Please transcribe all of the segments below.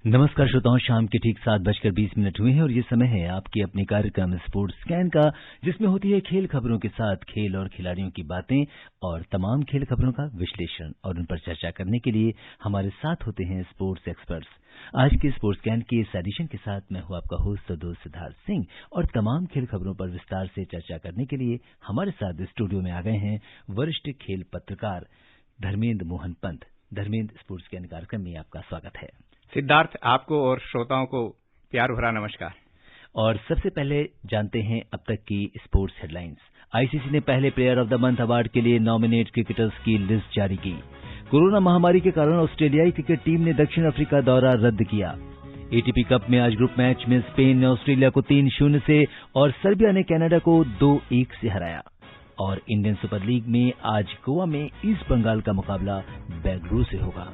नमस्कार श्रोताओं, शाम के ठीक 7:20 हुए हैं और ये समय है आपके अपने कार्यक्रम स्पोर्ट्स स्कैन का, जिसमें होती है खेल खबरों के साथ खेल और खिलाड़ियों की बातें और तमाम खेल खबरों का विश्लेषण। और उन पर चर्चा करने के लिए हमारे साथ होते हैं स्पोर्ट्स एक्सपर्ट्स। आज के स्पोर्ट्स स्कैन के इस एडिशन के साथ मैं हूं आपका होस्ट और दोस्त सिद्धार्थ सिंह, और तमाम खेल खबरों पर विस्तार से चर्चा करने के लिए हमारे साथ स्टूडियो में आ गए हैं वरिष्ठ खेल पत्रकार धर्मेंद्र मोहन पंत। धर्मेंद्र, स्पोर्ट्स स्कैन कार्यक्रम में आपका स्वागत है। सिद्धार्थ, आपको और श्रोताओं को प्यार भरा नमस्कार। और सबसे पहले जानते हैं अब तक की स्पोर्ट्स हेडलाइंस। आईसीसी ने पहले player of the month award के लिए नॉमिनेट क्रिकेटर्स की लिस्ट जारी की। कोरोना महामारी के कारण ऑस्ट्रेलियाई क्रिकेट टीम ने दक्षिण अफ्रीका दौरा रद्द किया। एटीपी कप में आज ग्रुप मैच में स्पेन ने ऑस्ट्रेलिया को 3-0 से और सर्बिया ने कनाडा को 2-1 से हराया। और इंडियन सुपर लीग में आज गोवा में ईस्ट बंगाल का मुकाबला बेंगलुरु से होगा।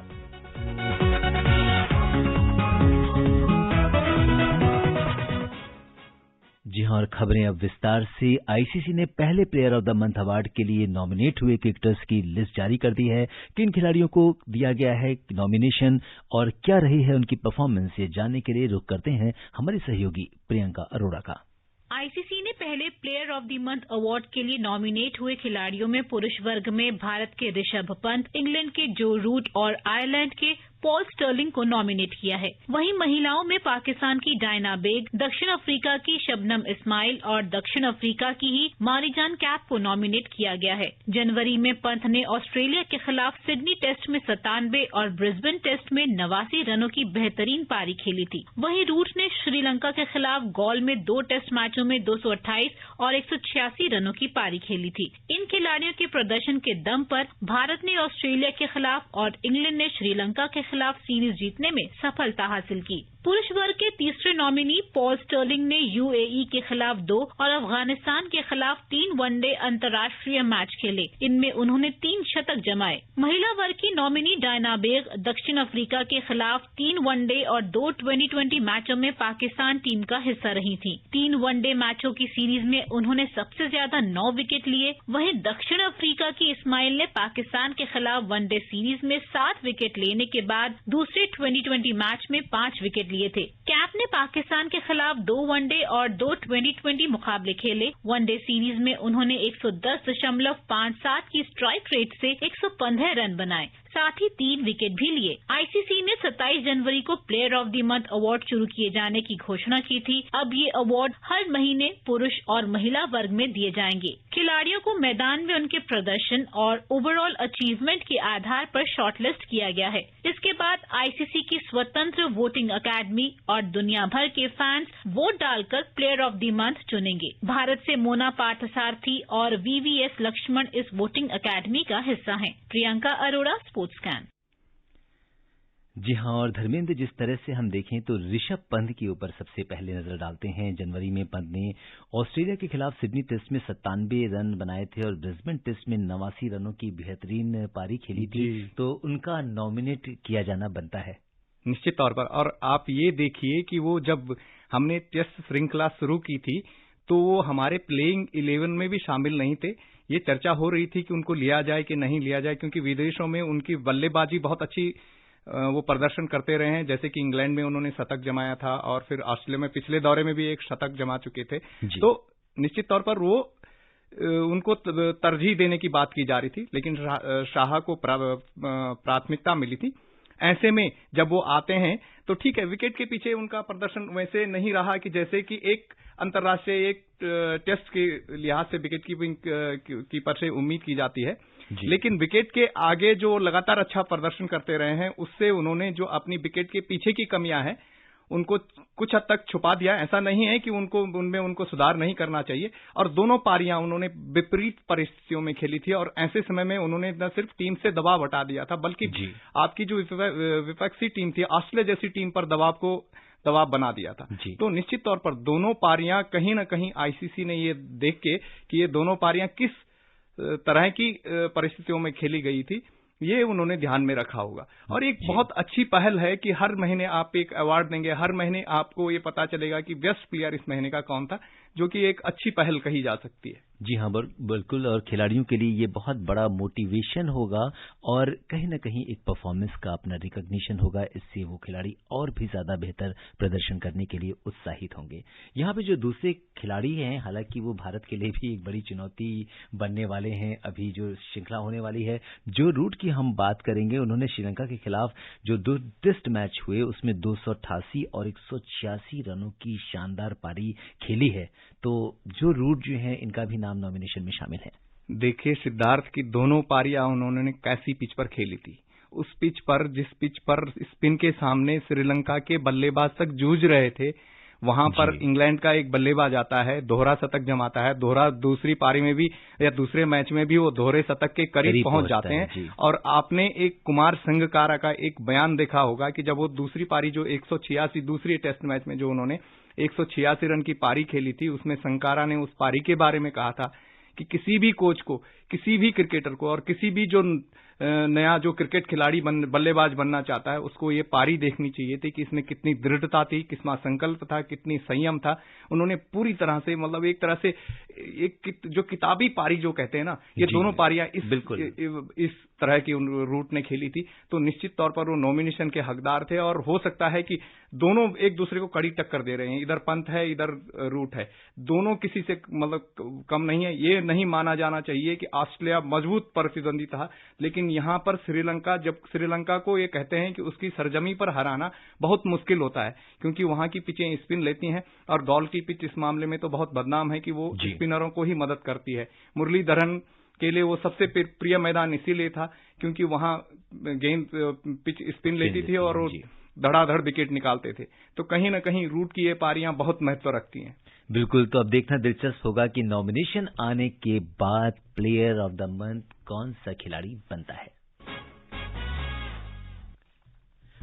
जी हां, और खबरें अब विस्तार से। आईसीसी ने पहले player of the month award के लिए नॉमिनेट हुए क्रिकेटर्स की लिस्ट जारी कर दी है। किन खिलाड़ियों को दिया गया है नॉमिनेशन और क्या रही है उनकी परफॉर्मेंस, ये जानने के लिए रुख करते हैं हमारी सहयोगी प्रियंका अरोड़ा का। आईसीसी ने पहले player of the month award के लिए नॉमिनेट हुए खिलाड़ियों में पुरुष वर्ग में भारत के ऋषभ पंत, इंग्लैंड के जो रूट और आयरलैंड के पॉल स्टर्लिंग को नॉमिनेट किया है। वहीं महिलाओं में पाकिस्तान की डायना बेग, दक्षिण अफ्रीका की शबनम इस्माइल और दक्षिण अफ्रीका की ही मारिजान कैप को नॉमिनेट किया गया है। जनवरी में पंत ने ऑस्ट्रेलिया के खिलाफ सिडनी टेस्ट में 97 और ब्रिस्बेन टेस्ट में 89 रनों की बेहतरीन पारी खेली थी। वहीं रूट ने श्रीलंका के खिलाफ गॉल में 2 टेस्ट मैचों में 228 और 186 रनों की पारी खेली थी। इन खिलाड़ियों के प्रदर्शन के दम पर भारत ने ऑस्ट्रेलिया के खिलाफ और इंग्लैंड ने श्रीलंका के खिलाफ सीरीज जीतने में सफलता हासिल की। पुरुष वर्ग के तीसरे नॉमिनी पॉल स्टर्लिंग ने यूएई के खिलाफ 2 और अफगानिस्तान के खिलाफ 3 वनडे अंतर्राष्ट्रीय मैच खेले। इनमें उन्होंने 3 शतक जमाए। महिला वर्ग की नॉमिनी डायना बेग दक्षिण अफ्रीका के खिलाफ 3 वनडे और 2 2020 मैचों में पाकिस्तान टीम का हिस्सा रही थी। 3 वनडे मैचों की सीरीज में उन्होंने सबसे ज्यादा 9 विकेट लिए। वहीं दक्षिण अफ्रीका की इस्माइल ने पाकिस्तान के खिलाफ वनडे सीरीज में 7 विकेट लेने के बाद दूसरे 2020 मैच में 5 विकेट लिए थे। कैप ने पाकिस्तान के खिलाफ 2 वनडे और 2 2020 मुकाबले खेले। वनडे सीरीज में उन्होंने 110.57 की स्ट्राइक रेट से 115 रन बनाए, साथ ही 3 विकेट भी लिए। आईसीसी ने 27 जनवरी को player of the month award शुरू किए जाने की घोषणा की थी। अब ये अवार्ड हर महीने पुरुष और महिला वर्ग में दिए जाएंगे। खिलाड़ियों को मैदान में उनके प्रदर्शन और ओवरऑल अचीवमेंट के आधार पर शॉर्टलिस्ट किया गया है। इसके बाद आईसीसी की स्वतंत्र वोटिंग अकेडमी और दुनिया भर के फैंस वोट डालकर प्लेयर ऑफ द मंथ चुनेंगे। भारत से मोना पार्थसारथी और वीवीएस लक्ष्मण इस वोटिंग अकेडमी का हिस्सा हैं। Priyanka Arora, sports scan. जी हां, और धर्मेंद्र, जिस तरह से हम देखें तो ऋषभ पंत के ऊपर सबसे पहले नजर डालते हैं। जनवरी में पंत ने ऑस्ट्रेलिया के खिलाफ सिडनी टेस्ट में 97 रन बनाए थे और ब्रिस्बेन टेस्ट में 89 रनों की बेहतरीन पारी खेली थी, तो उनका नॉमिनेट किया जाना बनता है निश्चित तौर पर। और आप ये देखिए कि वो जब हमने टेस्ट श्रृंखला शुरू की थी तो वो हमारे प्लेइंग 11 में भी शामिल नहीं थे। ये चर्चा हो रही थी कि उनको लिया जाए कि नहीं लिया जाए, क्योंकि विदेशों में उनकी बल्लेबाजी बहुत अच्छी वो प्रदर्शन करते रहे हैं। जैसे कि इंग्लैंड में उन्होंने शतक जमाया था और फिर ऑस्ट्रेलिया में पिछले दौरे में भी एक शतक जमा चुके थे। तो निश्चित तौर पर वो उनको तरजीह देने की बात की जा रही थी, लेकिन शाह को प्राथमिकता मिली थी। ऐसे में जब वो आते हैं तो ठीक है, विकेट के पीछे उनका प्रदर्शन वैसे नहीं रहा कि जैसे कि एक अंतर्राष्ट्रीय एक टेस्ट के लिहाज से विकेट कीपर से उम्मीद की जाती है। लेकिन विकेट के आगे जो लगातार अच्छा प्रदर्शन करते रहे हैं, उससे उन्होंने जो अपनी विकेट के पीछे की कमियां हैं उनको कुछ हद तक छुपा दिया। ऐसा नहीं है कि उनको सुधार नहीं करना चाहिए। और दोनों पारियां उन्होंने विपरीत परिस्थितियों में खेली थी और ऐसे समय में उन्होंने न सिर्फ टीम से दबाव हटा दिया था, बल्कि आपकी जो विपक्षी टीम थी ऑस्ट्रेलिया जैसी टीम पर दबाव बना दिया था। तो निश्चित तौर पर दोनों पारियां कहीं न कहीं आईसीसी ने ये देख के कि ये दोनों पारियां किस तरह की परिस्थितियों में खेली गई थी, ये उन्होंने ध्यान में रखा होगा। और एक बहुत अच्छी पहल है कि हर महीने आप एक अवार्ड देंगे, हर महीने आपको ये पता चलेगा कि बेस्ट प्लेयर इस महीने का कौन था, जो कि एक अच्छी पहल कही जा सकती है। जी हाँ, बिल्कुल। और खिलाड़ियों के लिए ये बहुत बड़ा मोटिवेशन होगा और कहीं ना कहीं एक परफॉर्मेंस का अपना रिकॉग्निशन होगा। इससे वो खिलाड़ी और भी ज्यादा बेहतर प्रदर्शन करने के लिए उत्साहित होंगे। यहाँ पे जो दूसरे खिलाड़ी हैं, हालांकि वो भारत के लिए भी एक बड़ी चुनौती बनने वाले हैं। अभी जो श्रृंखला होने वाली है, जो रूट की हम बात करेंगे, उन्होंने श्रीलंका के खिलाफ जो 2 टेस्ट मैच हुए उसमें 288 और 186 रनों की शानदार पारी खेली है। तो जो रूट जो है, इनका भी नाम नॉमिनेशन में शामिल है। देखिए सिद्धार्थ की दोनों पारियां उन्होंने कैसी पिच पर खेली थी। उस पिच पर, जिस पिच पर स्पिन के सामने श्रीलंका के बल्लेबाज तक जूझ रहे थे, वहां पर इंग्लैंड का एक बल्लेबाज आता है, दोहरा शतक जमाता है। दोहरा दूसरी पारी में भी या दूसरे मैच में भी वो दोहरे शतक के करीब पहुंच जाते हैं। और आपने एक कुमार संगकारा का एक बयान देखा होगा कि जब वो दूसरी पारी जो 186 दूसरी टेस्ट मैच में जो उन्होंने 186 रन की पारी खेली थी, उसमें संकारा ने उस पारी के बारे में कहा था कि किसी भी कोच को, किसी भी क्रिकेटर को और किसी भी जो नया जो क्रिकेट खिलाड़ी बल्लेबाज बनना चाहता है, उसको ये पारी देखनी चाहिए थी कि इसमें कितनी दृढ़ता थी, कितना संकल्प था, कितनी संयम था। उन्होंने पूरी तरह से, मतलब एक तरह से एक जो किताबी पारी जो कहते हैं ना, ये दोनों पारियां इस तरह की रूट ने खेली थी। तो निश्चित तौर पर वो नॉमिनेशन के हकदार थे और हो सकता है कि दोनों एक दूसरे को कड़ी टक्कर दे रहे हैं। इधर पंत है, इधर रूट है, दोनों किसी से मतलब कम नहीं है। ये नहीं माना जाना चाहिए कि ऑस्ट्रेलिया मजबूत प्रतिद्वंदी था, लेकिन यहां पर श्रीलंका को ये कहते हैं कि उसकी सरजमी पर हराना बहुत मुश्किल होता है, क्योंकि वहां की पिचें स्पिन लेती हैं और गॉल की पिच इस मामले में तो बहुत बदनाम है कि वो स्पिनरों को ही मदद करती है। मुरलीधरन के लिए वो सबसे प्रिय मैदान इसीलिए था क्योंकि वहां गेंद पिच स्पिन लेती थी और वो धड़ाधड़ विकेट निकालते थे। तो कहीं ना कहीं रूट की ये पारियां बहुत महत्व रखती हैं। बिल्कुल। तो अब देखना दिलचस्प होगा कि नॉमिनेशन आने के बाद प्लेयर ऑफ द मंथ कौन सा खिलाड़ी बनता है।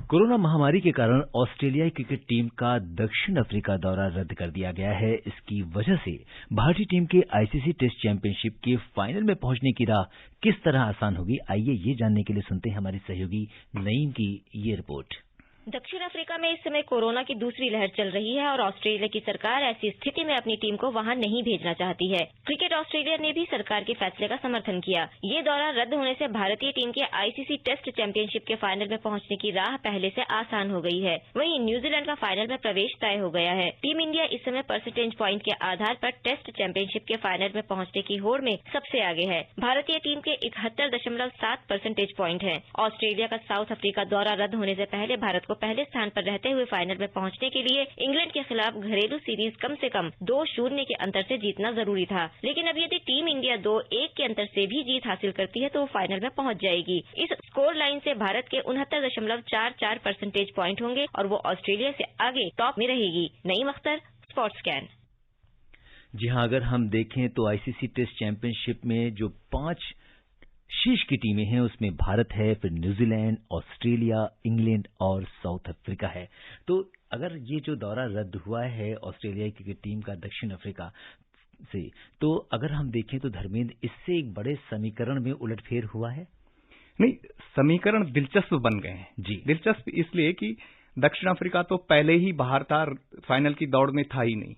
कोरोना महामारी के कारण ऑस्ट्रेलियाई क्रिकेट टीम का दक्षिण अफ्रीका दौरा रद्द कर दिया गया है। इसकी वजह से भारतीय टीम के आईसीसी टेस्ट चैंपियनशिप के फाइनल में पहुंचने की राह किस तरह आसान होगी, आइए ये जानने के लिए सुनते हैं हमारी सहयोगी नईम की ये रिपोर्ट। दक्षिण अफ्रीका में इस समय कोरोना की दूसरी लहर चल रही है और ऑस्ट्रेलिया की सरकार ऐसी स्थिति में अपनी टीम को वहां नहीं भेजना चाहती है। क्रिकेट ऑस्ट्रेलिया ने भी सरकार के फैसले का समर्थन किया। ये दौरा रद्द होने से भारतीय टीम के आईसीसी टेस्ट चैंपियनशिप के फाइनल में पहुंचने की राह पहले से आसान हो गई है। वहीं न्यूजीलैंड का फाइनल में प्रवेश तय हो गया है। टीम इंडिया इस समय परसेंटेज प्वाइंट के आधार पर टेस्ट चैंपियनशिप के फाइनल में पहुंचने की होड़ में सबसे आगे है। भारतीय टीम के 71.7 परसेंटेज प्वाइंट है। ऑस्ट्रेलिया का साउथ अफ्रीका दौरा रद्द होने से पहले भारत को पहले स्थान पर रहते हुए फाइनल में पहुंचने के लिए इंग्लैंड के खिलाफ घरेलू सीरीज कम से कम 2-0 के अंतर से जीतना जरूरी था। लेकिन अब यदि टीम इंडिया 2-1 के अंतर से भी जीत हासिल करती है तो वो फाइनल में पहुंच जाएगी। इस स्कोर लाइन से भारत के 69.44 परसेंटेज प्वाइंट होंगे और वो ऑस्ट्रेलिया से आगे टॉप में रहेगी। Naeem Akhtar, sports scan. जी हाँ, अगर हम देखें तो आईसीसी टेस्ट चैंपियनशिप में जो 5 शीर्ष की टीमें हैं उसमें भारत है, फिर न्यूजीलैंड, ऑस्ट्रेलिया, इंग्लैंड और साउथ अफ्रीका है। तो अगर ये जो दौरा रद्द हुआ है ऑस्ट्रेलियाई क्रिकेट टीम का दक्षिण अफ्रीका से, तो अगर हम देखें तो धर्मेंद्र, इससे एक बड़े समीकरण में उलटफेर हुआ है? नहीं, समीकरण दिलचस्प बन गए हैं जी। दिलचस्प इसलिए कि दक्षिण अफ्रीका तो पहले ही बाहर था, फाइनल की दौड़ में था ही नहीं।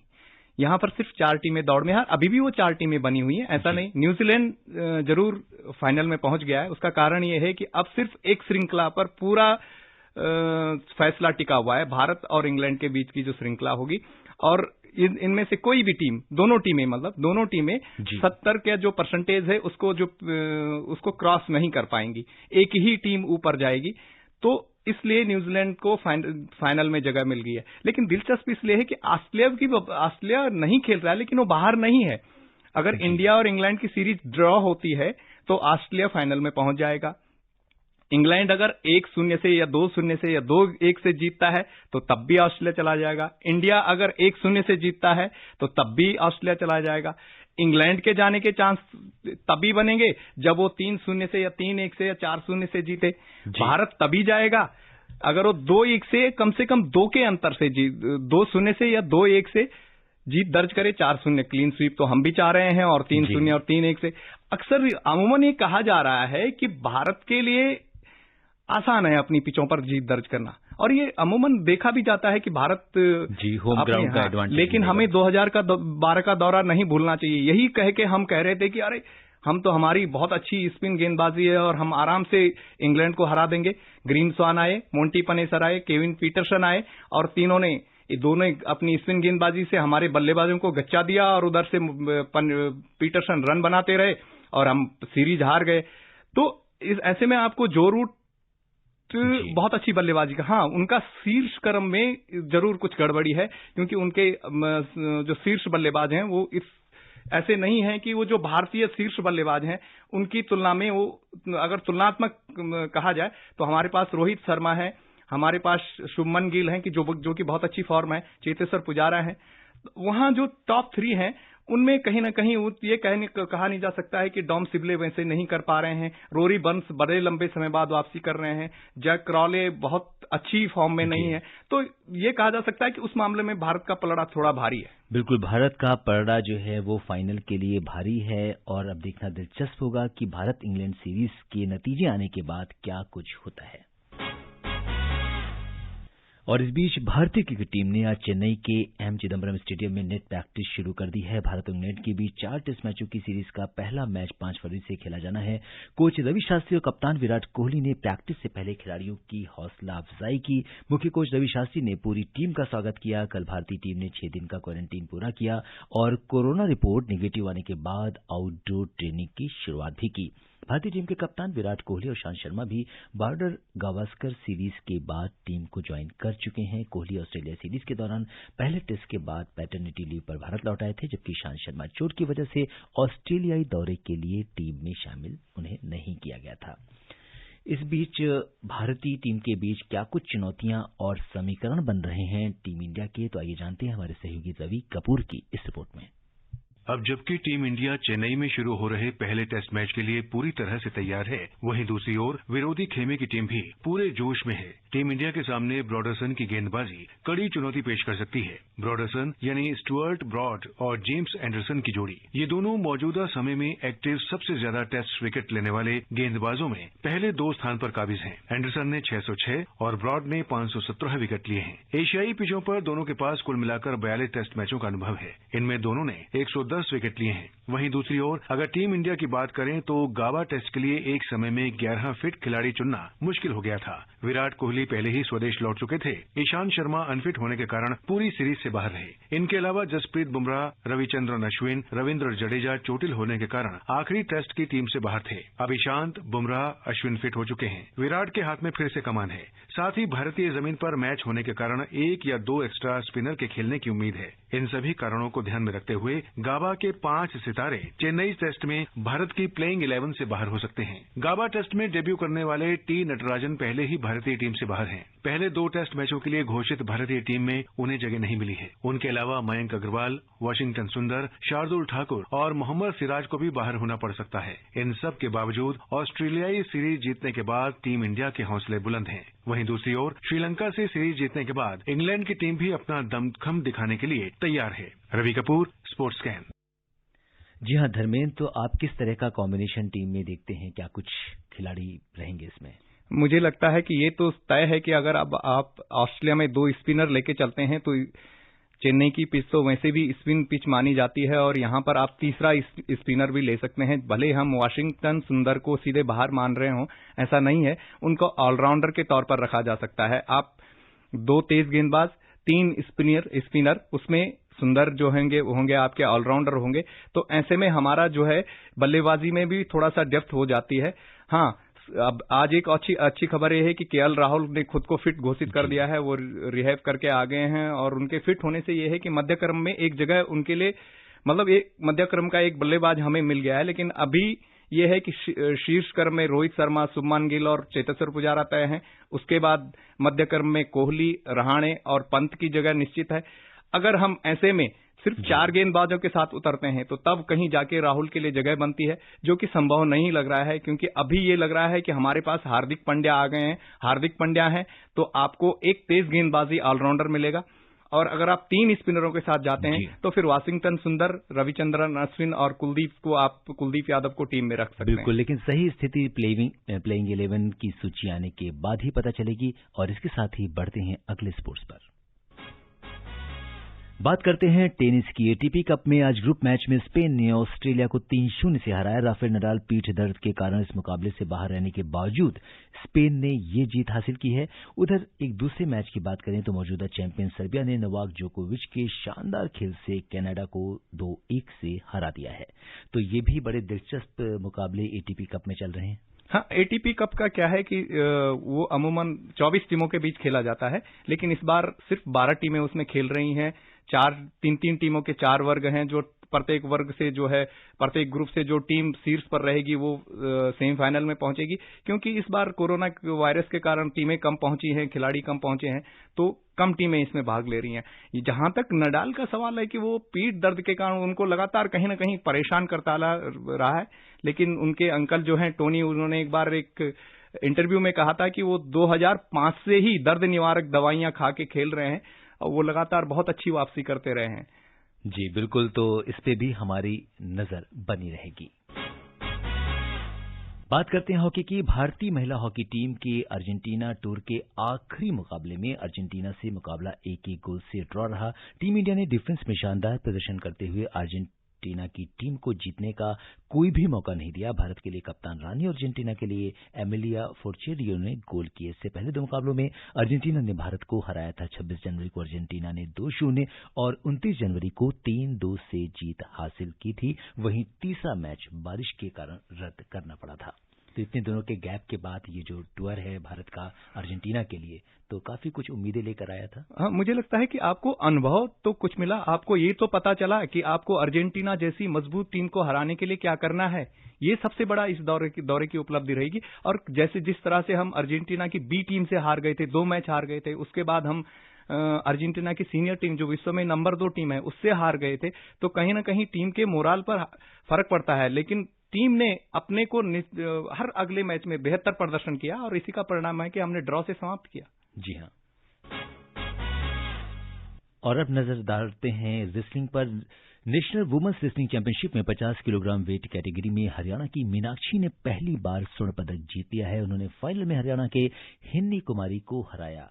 यहां पर सिर्फ 4 टीमें दौड़ में है। अभी भी वो 4 टीमें बनी हुई हैं, ऐसा नहीं। न्यूजीलैंड जरूर फाइनल में पहुंच गया है। उसका कारण ये है कि अब सिर्फ एक श्रृंखला पर पूरा फैसला टिका हुआ है। भारत और इंग्लैंड के बीच की जो श्रृंखला होगी, और इनमें से कोई भी टीम, दोनों टीमें 70 का जो परसेंटेज है उसको क्रॉस नहीं कर पाएंगी। एक ही टीम ऊपर जाएगी। तो इसलिए न्यूजीलैंड को फाइनल में जगह मिल गई है। लेकिन दिलचस्प इसलिए है कि ऑस्ट्रेलिया नहीं खेल रहा है, लेकिन वो बाहर नहीं है। अगर इंडिया और इंग्लैंड की सीरीज ड्रॉ होती है तो ऑस्ट्रेलिया फाइनल में पहुंच जाएगा। इंग्लैंड अगर 1-0 से या 2-0 से या 2-1 से जीतता है तो तब भी ऑस्ट्रेलिया चला जाएगा। इंडिया अगर 1-0 से जीतता है तो तब भी ऑस्ट्रेलिया चला जाएगा। इंग्लैंड के जाने के चांस तभी बनेंगे जब वो 3-0 से या 3-1 से या 4-0 से जीते। भारत तभी जाएगा अगर वो 2-1 से कम 2 के अंतर से 2-0 से या 2-1 से जीत दर्ज करे, 4-0 क्लीन स्वीप तो हम भी चाह रहे हैं, और 3-0 और 3-1 से। अक्सर अमूमन ये कहा जा रहा है कि भारत के लिए आसान है अपनी पिचों पर जीत दर्ज करना, और ये अमूमन देखा भी जाता है कि भारत जी होम ग्राउंड का एडवांटेज, लेकिन हमें 2012 का दौरा नहीं भूलना चाहिए। यही कह के हम कह रहे थे कि अरे हम तो, हमारी बहुत अच्छी स्पिन गेंदबाजी है और हम आराम से इंग्लैंड को हरा देंगे। ग्रीन स्वान आए, मोंटी पनेसर आए, केविन पीटरसन आए, और दोनों अपनी स्पिन गेंदबाजी से हमारे बल्लेबाजों को गच्चा दिया, और उधर से पीटरसन रन बनाते रहे और हम सीरीज हार गए। तो इस ऐसे में आपको जो रूट बहुत अच्छी बल्लेबाजी का, हाँ उनका शीर्ष क्रम में जरूर कुछ गड़बड़ी है, क्योंकि उनके जो शीर्ष बल्लेबाज हैं वो ऐसे नहीं है कि वो जो भारतीय शीर्ष बल्लेबाज हैं उनकी तुलना में, वो अगर तुलनात्मक कहा जाए तो हमारे पास रोहित शर्मा है, हमारे पास शुभमन गिल हैं कि जो कि बहुत अच्छी फॉर्म है, चेतेश्वर पुजारा है। वहां जो टॉप 3 हैं उनमें कहीं ना कहीं ये कहा नहीं जा सकता है कि डॉम सिबले वैसे नहीं कर पा रहे हैं, रोरी बर्न्स बड़े लंबे समय बाद वापसी कर रहे हैं, जैक क्रॉले बहुत अच्छी फॉर्म में नहीं है। तो ये कहा जा सकता है कि उस मामले में भारत का पलड़ा थोड़ा भारी है। बिल्कुल, भारत का पलड़ा जो है वो फाइनल के लिए भारी है, और अब देखना दिलचस्प होगा कि भारत इंग्लैंड सीरीज के नतीजे आने के बाद क्या कुछ होता है। और इस बीच भारतीय क्रिकेट टीम ने आज चेन्नई के एम चिदम्बरम स्टेडियम में नेट प्रैक्टिस शुरू कर दी है। भारत और इंग्लैंड के बीच 4 टेस्ट मैचों की सीरीज का पहला मैच 5 फरवरी से खेला जाना है। कोच रवि शास्त्री और कप्तान विराट कोहली ने प्रैक्टिस से पहले खिलाड़ियों की हौसला अफजाई की। मुख्य कोच रवि शास्त्री ने पूरी टीम का स्वागत किया। कल भारतीय टीम ने 6 दिन का क्वारंटीन पूरा किया और कोरोना रिपोर्ट नेगेटिव आने के बाद आउटडोर ट्रेनिंग की शुरुआत भी की। भारतीय टीम के कप्तान विराट कोहली और ईशांत शर्मा भी बॉर्डर गावस्कर सीरीज के बाद टीम को ज्वाइन कर चुके हैं। कोहली ऑस्ट्रेलिया सीरीज के दौरान पहले टेस्ट के बाद पैटर्निटी लीव पर भारत लौट आए थे, जबकि ईशांत शर्मा चोट की वजह से ऑस्ट्रेलियाई दौरे के लिए टीम में शामिल उन्हें नहीं किया गया था। इस बीच भारतीय टीम के बीच क्या कुछ चुनौतियां और समीकरण बन रहे हैं टीम इंडिया के, तो आइए जानते हैं हमारे सहयोगी रवि कपूर की इस रिपोर्ट में। अब जबकि टीम इंडिया चेन्नई में शुरू हो रहे पहले टेस्ट मैच के लिए पूरी तरह से तैयार है, वहीं दूसरी ओर विरोधी खेमे की टीम भी पूरे जोश में है। टीम इंडिया के सामने ब्रॉडरसन की गेंदबाजी कड़ी चुनौती पेश कर सकती है। ब्रॉडरसन यानी स्टुअर्ट ब्रॉड और जेम्स एंडरसन की जोड़ी, ये दोनों मौजूदा समय में एक्टिव सबसे ज्यादा टेस्ट विकेट लेने वाले गेंदबाजों में पहले 2 स्थान पर काबिज हैं। एंडरसन ने 606 और ब्रॉड ने 517 विकेट लिए हैं। एशियाई पिचों पर दोनों के पास कुल मिलाकर 42 टेस्ट मैचों का अनुभव है। इनमें दोनों ने 110 विकेट लिए हैं। वहीं दूसरी ओर अगर टीम इंडिया की बात करें तो गावा टेस्ट के लिए एक समय में 11 फिट खिलाड़ी चुनना मुश्किल हो गया था। विराट कोहली पहले ही स्वदेश लौट चुके थे। ईशांत शर्मा अनफिट होने के कारण पूरी सीरीज से बाहर रहे। इनके अलावा जसप्रीत बुमराह, रविचंद्रन अश्विन, रविंद्र जडेजा चोटिल होने के कारण आखिरी टेस्ट की टीम से बाहर थे। अब ईशांत, बुमराह, अश्विन फिट हो चुके हैं। विराट के हाथ में फिर से कमान है। साथ ही भारतीय जमीन पर मैच होने के कारण 1 या 2 एक्स्ट्रा स्पिनर के खेलने की उम्मीद है। इन सभी कारणों को ध्यान में रखते हुए गाबा के 5 सितारे चेन्नई टेस्ट में भारत की प्लेइंग 11 से बाहर हो सकते हैं। गाबा टेस्ट में डेब्यू करने वाले टी नटराजन पहले ही भारतीय टीम से बाहर हैं। पहले 2 टेस्ट मैचों के लिए घोषित भारतीय टीम में उन्हें जगह नहीं मिली है। उनके अलावा मयंक अग्रवाल, वाशिंगटन सुंदर, शार्दुल ठाकुर और मोहम्मद सिराज को भी बाहर होना पड़ सकता है। इन सब के बावजूद ऑस्ट्रेलियाई सीरीज जीतने के बाद टीम इंडिया के हौसले बुलंद हैं। वहीं दूसरी ओर श्रीलंका से सीरीज जीतने के बाद इंग्लैंड की टीम भी अपना दमखम दिखाने के लिए तैयार है। Ravi Kapoor, sports scan. जी हाँ धर्मेंद्र, तो आप किस तरह का कॉम्बिनेशन टीम में देखते हैं? क्या कुछ खिलाड़ी रहेंगे इसमें? मुझे लगता है कि ये तो तय है कि अगर अब आप ऑस्ट्रेलिया में 2 स्पिनर लेके चलते हैं तो चेन्नई की पिच तो वैसे भी स्पिन पिच मानी जाती है और यहाँ पर आप तीसरा स्पिनर भी ले सकते हैं। भले हम वाशिंगटन सुंदर को सीधे बाहर मान रहे हों, ऐसा नहीं है, उनको ऑलराउंडर के तौर पर रखा जा सकता है। आप 2 तेज गेंदबाज, 3 स्पिनर, उसमें सुंदर जो होंगे आपके ऑलराउंडर होंगे। तो ऐसे में हमारा जो है बल्लेबाजी में भी थोड़ा सा डेप्थ हो जाती है। हाँ, अब आज एक अच्छी खबर यह है कि केएल राहुल ने खुद को फिट घोषित कर दिया है। वो रिहैब करके आ गए हैं और उनके फिट होने से यह है कि मध्य क्रम में एक जगह उनके लिए, मतलब एक मध्य क्रम का एक बल्लेबाज हमें मिल गया है। लेकिन अभी यह है कि शीर्ष क्रम में रोहित शर्मा, शुभमन गिल और चेतेश्वर पुजारा तय हैं। उसके बाद मध्य क्रम में कोहली, रहाणे और पंत की जगह निश्चित है। अगर हम ऐसे में सिर्फ 4 गेंदबाजों के साथ उतरते हैं तो तब कहीं जाके राहुल के लिए जगह बनती है, जो कि संभव नहीं लग रहा है, क्योंकि अभी ये लग रहा है कि हमारे पास हार्दिक पांड्या आ गए हैं। हार्दिक पांड्या हैं तो आपको एक तेज गेंदबाजी ऑलराउंडर मिलेगा और अगर आप 3 स्पिनरों के साथ जाते हैं तो फिर वाशिंगटन सुंदर, रविचंद्रन अश्विन और कुलदीप यादव को टीम में रख सकते हैं। बिल्कुल, लेकिन सही स्थिति प्लेइंग 11 की सूची आने के बाद ही पता चलेगी। और इसके साथ ही बढ़ते हैं अगले स्पोर्ट्स पर। बात करते हैं टेनिस की। एटीपी कप में आज ग्रुप मैच में स्पेन ने ऑस्ट्रेलिया को 3-0 से हराया। राफेल नडाल पीठ दर्द के कारण इस मुकाबले से बाहर रहने के बावजूद स्पेन ने ये जीत हासिल की है। उधर एक दूसरे मैच की बात करें तो मौजूदा चैंपियन सर्बिया ने नोवाक जोकोविच के शानदार खेल से कनाडा को 2-1 से हरा दिया है। तो ये भी बड़े दिलचस्प मुकाबले एटीपी कप में चल रहे हैं। हाँ, एटीपी कप का क्या है कि वो अमूमन 24 टीमों के बीच खेला जाता है, लेकिन इस बार सिर्फ 12 टीमें उसमें खेल रही हैं। 3 टीमों के 4 वर्ग हैं, जो प्रत्येक वर्ग से जो है प्रत्येक ग्रुप से जो टीम शीर्ष पर रहेगी वो सेमीफाइनल में पहुंचेगी। क्योंकि इस बार कोरोना वायरस के कारण टीमें कम पहुंची हैं, खिलाड़ी कम पहुंचे हैं, तो कम टीमें इसमें भाग ले रही हैं। जहां तक नडाल का सवाल है कि वो पीठ दर्द के कारण उनको लगातार कहीं ना कहीं परेशान करता रहा है, लेकिन उनके अंकल जो हैं टोनी, उन्होंने एक बार एक इंटरव्यू में कहा था कि वो 2005 से ही दर्द निवारक दवाइयां खा के खेल रहे हैं और वो लगातार बहुत अच्छी वापसी करते रहे हैं। जी बिल्कुल, तो इस पे भी हमारी नजर बनी रहेगी। बात करते हैं हॉकी की। भारतीय महिला हॉकी टीम के अर्जेंटीना टूर के आखिरी मुकाबले में अर्जेंटीना से मुकाबला 1-1 गोल से ड्रॉ रहा। टीम इंडिया ने डिफेंस में शानदार प्रदर्शन करते हुए अर्जेंटीना की टीम को जीतने का कोई भी मौका नहीं दिया। भारत के लिए कप्तान रानी और अर्जेंटीना के लिए एमिलिया फोर्चेरियो ने गोल किए। इससे पहले 2 मुकाबलों में अर्जेंटीना ने भारत को हराया था। 26 जनवरी को अर्जेंटीना ने 2-0 और 29 जनवरी को 3-2 से जीत हासिल की थी। वहीं तीसरा मैच बारिश के कारण रद्द करना पड़ा था। तो इतने दिनों के गैप के बाद ये जो टूर है भारत का अर्जेंटीना के लिए, तो काफी कुछ उम्मीदें लेकर आया था। हाँ, मुझे लगता है कि आपको अनुभव तो कुछ मिला। आपको ये तो पता चला कि आपको अर्जेंटीना जैसी मजबूत टीम को हराने के लिए क्या करना है। ये सबसे बड़ा इस दौरे की उपलब्धि रहेगी। और जैसे जिस तरह से हम अर्जेंटीना की बी टीम से हार गए थे, 2 मैच हार गए थे, उसके बाद हम अर्जेंटीना की सीनियर टीम जो विश्व में नंबर 2 टीम है उससे हार गए थे, तो कहीं ना कहीं टीम के मोराल पर फर्क पड़ता है। लेकिन टीम ने अपने को हर अगले मैच में बेहतर प्रदर्शन किया और इसी का परिणाम है कि हमने ड्रॉ से समाप्त किया। जी हाँ। और अब नजर डालते हैं रेसलिंग पर। नेशनल वुमेन्स रेसलिंग चैंपियनशिप में 50 किलोग्राम वेट कैटेगरी में हरियाणा की मीनाक्षी ने पहली बार स्वर्ण पदक जीत लिया है। उन्होंने फाइनल में हरियाणा के हिन्नी कुमारी को हराया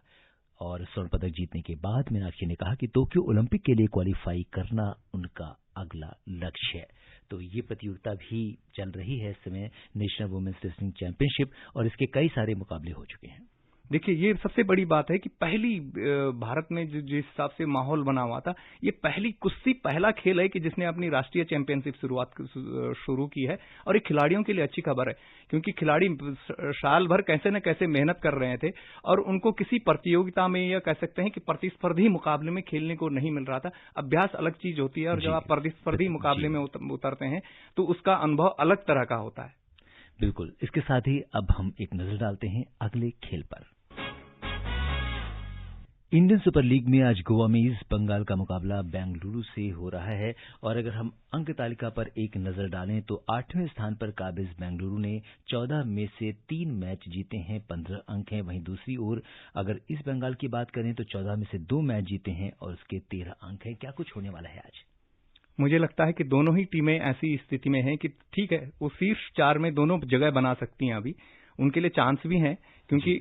और स्वर्ण पदक जीतने के बाद मीनाक्षी ने कहा कि टोक्यो ओलंपिक के लिए क्वालिफाई करना उनका अगला लक्ष्य है। तो ये प्रतियोगिता भी चल रही है इस समय, नेशनल वुमेन्स रेसलिंग चैंपियनशिप, और इसके कई सारे मुकाबले हो चुके हैं। देखिए, ये सबसे बड़ी बात है कि पहली भारत में जिस हिसाब से माहौल बना हुआ था, ये कुश्ती पहला खेल है कि जिसने अपनी राष्ट्रीय चैंपियनशिप शुरू की है। और ये खिलाड़ियों के लिए अच्छी खबर है, क्योंकि खिलाड़ी साल भर कैसे न कैसे मेहनत कर रहे थे और उनको किसी प्रतियोगिता में या कह सकते हैं कि प्रतिस्पर्धी मुकाबले में खेलने को नहीं मिल रहा था। अभ्यास अलग चीज होती है और जब आप प्रतिस्पर्धी मुकाबले में उतरते हैं तो उसका अनुभव अलग तरह का होता है। बिल्कुल। इसके साथ ही अब हम एक नजर डालते हैं अगले खेल पर। इंडियन सुपर लीग में आज गोवा में ईस्ट बंगाल का मुकाबला बेंगलुरु से हो रहा है। और अगर हम अंक तालिका पर एक नजर डालें तो 8वें स्थान पर काबिज बेंगलुरु ने 14 में से 3 मैच जीते हैं, 15 अंक हैं। वहीं दूसरी ओर अगर ईस्ट बंगाल की बात करें तो 14 में से 2 मैच जीते हैं और उसके 13 अंक हैं। क्या कुछ होने वाला है आज? मुझे लगता है कि दोनों ही टीमें ऐसी स्थिति में हैं कि ठीक है, वो शीर्ष 4 में दोनों जगह बना सकती हैं। अभी उनके लिए चांस भी हैं, क्योंकि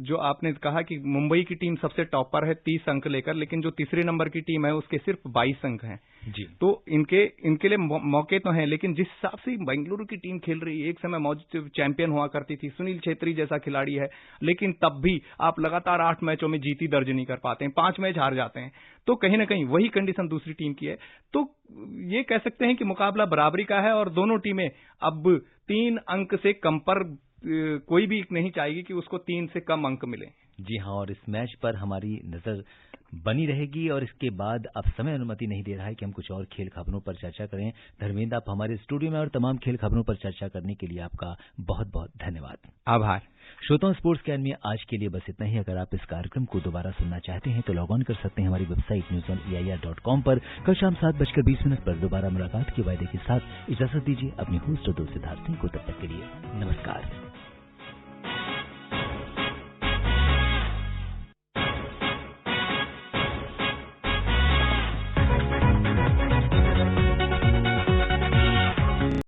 जो आपने कहा कि मुंबई की टीम सबसे टॉपर है 30 अंक लेकर, लेकिन जो तीसरे नंबर की टीम है उसके सिर्फ 22 अंक हैं जी। तो इनके लिए मौके तो हैं, लेकिन जिस हिसाब से बेंगलुरु की टीम खेल रही है, एक समय चैंपियन हुआ करती थी, सुनील छेत्री जैसा खिलाड़ी है, लेकिन तब भी आप लगातार 8 मैचों में जीती दर्ज नहीं कर पाते हैं, 5 मैच हार जाते हैं। तो कहीं ना कहीं वही कंडीशन दूसरी टीम की है। तो ये कह सकते हैं कि मुकाबला बराबरी का है और दोनों टीमें अब 3 अंक से कम पर कोई भी नहीं चाहेगी कि उसको 3 से कम अंक मिले। जी हाँ, और इस मैच पर हमारी नजर बनी रहेगी। और इसके बाद अब समय अनुमति नहीं दे रहा है कि हम कुछ और खेल खबरों पर चर्चा करें। धर्मेंद्र, आप हमारे स्टूडियो में और तमाम खेल खबरों पर चर्चा करने के लिए आपका बहुत बहुत धन्यवाद। आभार। श्रोताओं, स्पोर्ट्स कैन में आज के लिए बस इतना ही। अगर आप इस कार्यक्रम को दोबारा सुनना चाहते हैं तो लॉग ऑन कर सकते हैं हमारी वेबसाइट newsonair.com पर। कल शाम 7:20 पर दोबारा मुलाकात के वायदे के साथ इजाजत दीजिए अपने होस्ट और दोस्त सिद्धार्थ सिंह को। तब तक के लिए नमस्कार।